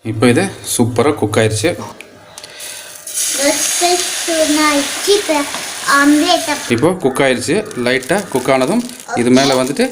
இப்போ இது சூப்பராக குக் ஆயிடுச்சு. இப்போ குக் ஆயிடுச்சு. லைட்டாக குக் ஆனதும் இது மேலே வந்துட்டு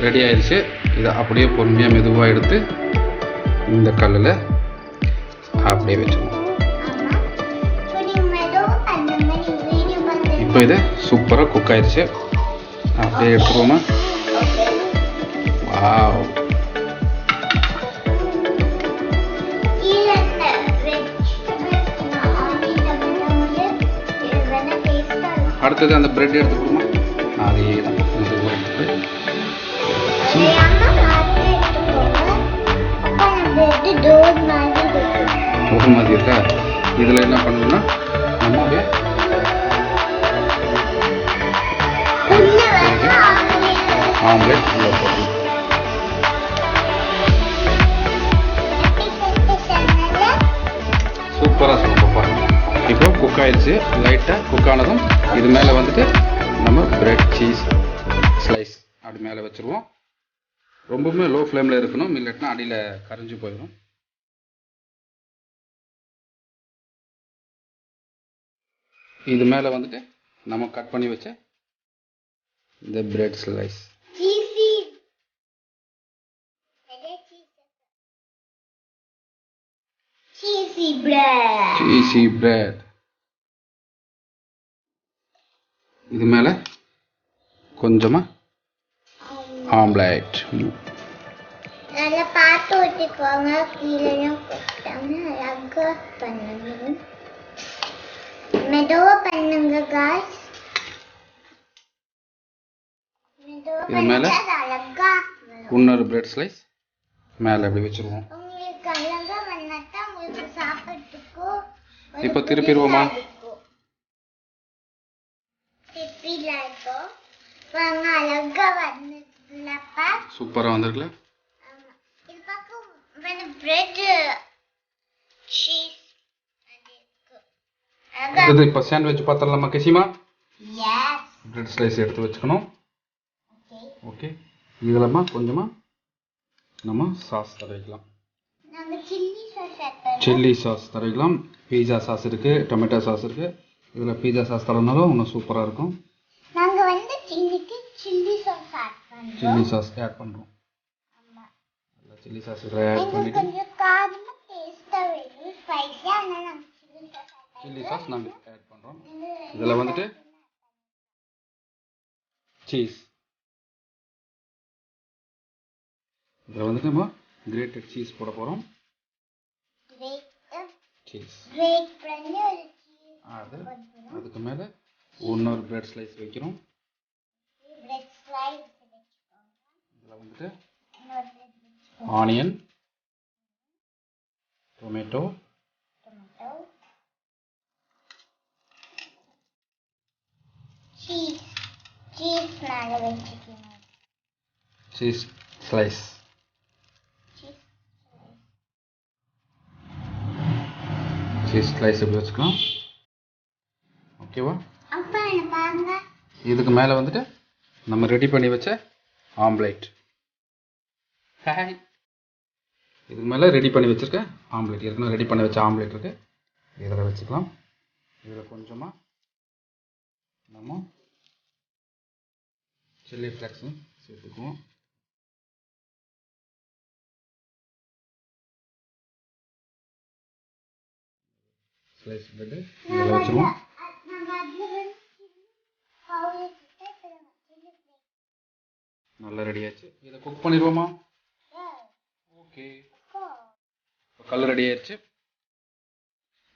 ரெடி ஆயிடுச்சு. இதை அப்படியே பொறுமையாக மெதுவாக எடுத்து இந்த கல்லில் அப்படியே வச்சுக்கணும். இப்போ இது சூப்பராக குக் ஆயிடுச்சு. அப்படியே எடுத்துருவோமா? வாவ், அடுத்தது அந்த பிரெட் எடுத்துக்கணுமா? அதே தான் ஒரு மாதிரி இருக்கா? இதில் என்ன பண்ணணும்னா நம்ம அப்படியே ஆம்லேட் உள்ள போடணும். சூப்பராக சொல்லப்பா. இப்போ குக் ஆயிடுச்சு. லைட்டாக குக் ஆனதும் இது மேலே வந்துட்டு நம்ம பிரெட் சீஸ் ஸ்லைஸ் அப்படி மேலே வச்சுருவோம். ரொம்பவுமே லோ ஃப்ளேமில் இருக்கணும், இல்லாட்டினா அடியில் கரைஞ்சி போயிடும். இது மேலே வந்துட்டு நம்ம கட் பண்ணி வச்ச இந்த பிரெட் ஸ்லைஸ். சீசி பிரெட் இது மேல கொஞ்சமா ஆம்லேட். நல்லா பார்த்து ஊற்றிக்கோங்க, கீழே அழகா பண்ணுங்க, மெதுவா பண்ணுங்க காய்ஸ். இது மேல இன்னொரு பிரெட் ஸ்லைஸ் மேலே அப்படி வச்சிருவோம். உங்களுக்கு அழகா பண்ணாதான் உங்களுக்கு சாப்பிட்றதுக்கும். இப்போ திருப்பிடுவோமா? அழகா வந்துலப்பா, சூப்பரா வந்திருக்குல. இது பக்கம் பிரெட் சீஸ் அடுத்து இப்போ சாண்ட்விச் பாத்திரலாமா கசிமா? எஸ், பிரெட் ஸ்லைஸ் எடுத்து வச்சுக்கணும். ஓகே, இதுலமா கொஞ்சமா நம்ம சாஸ் தடவிக்கலாம். நாங்க சில்லி சாஸ் சேர்ப்போம். சில்லி சாஸ் தடவிக்கலாம். பீஸா சாஸ் இருக்கு, டொமேட்டோ சாஸ் இருக்கு. இதில் பீஸா சாஸ் தடவினாலும் இன்னும் சூப்பராக இருக்கும். நாங்க வந்து இன்னைக்கு சில்லி சாஸ் ஆட் பண்றோம். சில்லி சாஸ் ஆட் பண்ணுறோம். ஆமா, சில்லி சாஸ் இதில் ஆட் பண்ணிட்டு கொஞ்சம் காரமா டேஸ்டா வேணும், ஸ்பைசியா. அதனால சில்லி சாஸ் நாங்கள் ஆட் பண்ணுறோம். இதில் வந்துட்டு சீஸ், இதில் வந்துட்டு நம்ம கிரேட்டட் சீஸ் போட போகிறோம். சீஸ் அது அதுக்கு மேலே இன்னொரு பிரெட் ஸ்லைஸ் வைக்கிறோம். இதில் வந்துட்டு onion, tomato, cheese slice, cheese slice எப்படி வச்சுக்கலாம். ஓகேவா? இதுக்கு மேலே வந்துட்டு நம்ம ரெடி பண்ணி வச்ச ஆம்லேட். ஹாய், இதுக்கு மேலே ரெடி பண்ணி வச்சுருக்க ஆம்லேட், ஏற்கனவே ரெடி பண்ணி வச்ச ஆம்லேட் இருக்குது, இதில் வச்சுக்கலாம். இதில் கொஞ்சமாக நம்ம சில்லி ஃப்ளேக்ஸும் சேர்த்துக்குவோம். ஸ்லைஸ் பிரெட்டு இதில் வச்சுருவோம். நல்லா ரெடி ஆச்சு. இதை குக் பண்ணிடுவோமா? ஓகே, கல் ரெடி ஆயிடுச்சு.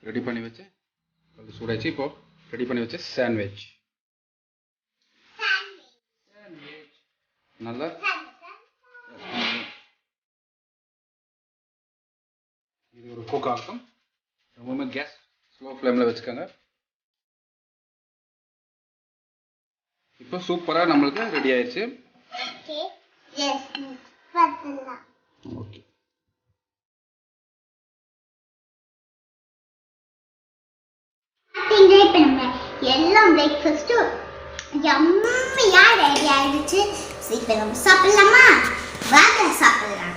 ரெடி பண்ணி வச்சு கல் சூடாச்சு. இப்போ ரெடி பண்ணி வச்ச சாண்ட்விச் நல்லா இது ஒரு குக் ஆகும். ரொம்பவுமே கேஸ் ஸ்லோ ஃப்ளேமில் வச்சுக்கோங்க. இப்போ சூப்பராக நம்மளுக்கு ரெடி ஆயிடுச்சு. ஓகே, எல்லாம் பிரேக்ஃபாஸ்ட்டும் யம்மியா ரெடி ஆயிடுச்சு. இப்போ நம்ம சாப்பிடலாமா? வாங்க சாப்பிடலாம்.